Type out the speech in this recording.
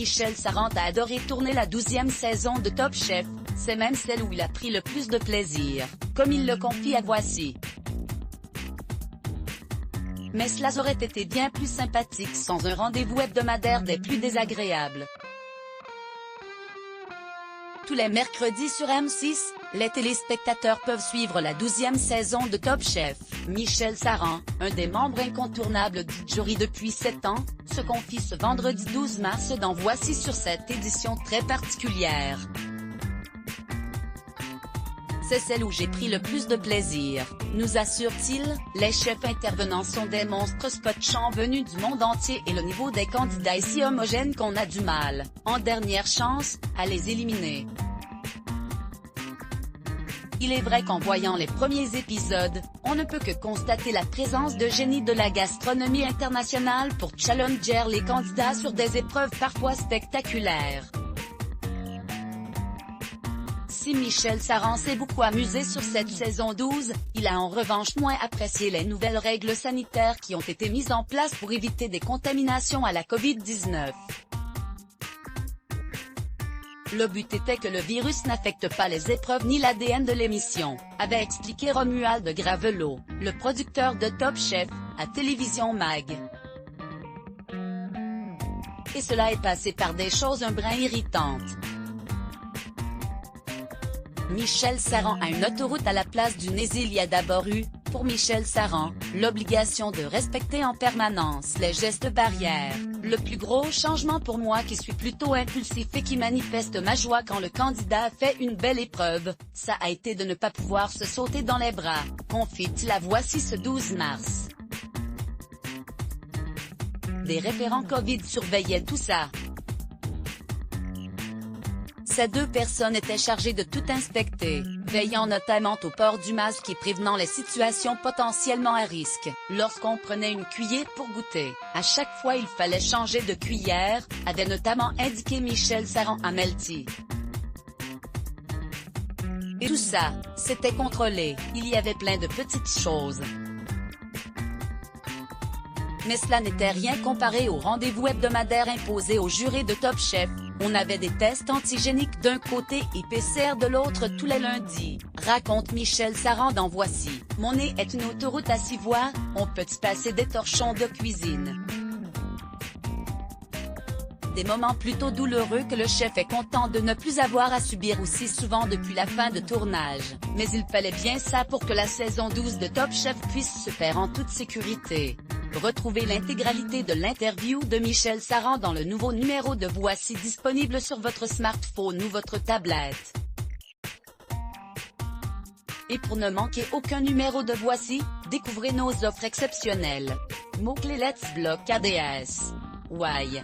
Michel Saran a adoré tourner la 12e saison de Top Chef, c'est même celle où il a pris le plus de plaisir, comme il le confie à Voici. Mais cela aurait été bien plus sympathique sans un rendez-vous hebdomadaire des plus désagréables. Tous les mercredis sur M6, les téléspectateurs peuvent suivre la 12e saison de Top Chef. Michel Saran, un des membres incontournables du jury depuis 7 ans, se confie ce vendredi 12 mars dans Voici sur cette édition très particulière. C'est celle où j'ai pris le plus de plaisir, nous assure-t-il. Les chefs intervenants sont des monstres scotchants venus du monde entier et le niveau des candidats est si homogène qu'on a du mal, en dernière chance, à les éliminer. Il est vrai qu'en voyant les premiers épisodes, on ne peut que constater la présence de génies de la gastronomie internationale pour challenger les candidats sur des épreuves parfois spectaculaires. Si Michel Saran s'est beaucoup amusé sur cette saison 12, il a en revanche moins apprécié les nouvelles règles sanitaires qui ont été mises en place pour éviter des contaminations à la Covid-19. Le but était que le virus n'affecte pas les épreuves ni l'ADN de l'émission, avait expliqué Romuald Gravelot, le producteur de Top Chef, à Télévision Mag. Et cela est passé par des choses un brin irritantes. Michel Saran a une autoroute à la place du Nez. Il y a d'abord eu, pour Michel Saran, l'obligation de respecter en permanence les gestes barrières. Le plus gros changement pour moi qui suis plutôt impulsif et qui manifeste ma joie quand le candidat a fait une belle épreuve, ça a été de ne pas pouvoir se sauter dans les bras, confie-t-il à Voici ce 12 mars. Des référents Covid surveillaient tout ça. Ces deux personnes étaient chargées de tout inspecter, veillant notamment au port du masque et prévenant les situations potentiellement à risque. Lorsqu'on prenait une cuillère pour goûter, à chaque fois il fallait changer de cuillère, avait notamment indiqué Michel Saran à Melty. Et tout ça, c'était contrôlé, il y avait plein de petites choses. Mais cela n'était rien comparé au rendez-vous hebdomadaire imposé aux jurés de Top Chef. On avait des tests antigéniques d'un côté et PCR de l'autre tous les lundis, raconte Michel Saran dans Voici. Mon nez est une autoroute à 6 voies, on peut y passer des torchons de cuisine. Des moments plutôt douloureux que le chef est content de ne plus avoir à subir aussi souvent depuis la fin de tournage. Mais il fallait bien ça pour que la saison 12 de Top Chef puisse se faire en toute sécurité. Retrouvez l'intégralité de l'interview de Michel Saran dans le nouveau numéro de Voici disponible sur votre smartphone ou votre tablette. Et pour ne manquer aucun numéro de Voici, découvrez nos offres exceptionnelles. Mots-clés Let's Block ADS. Why.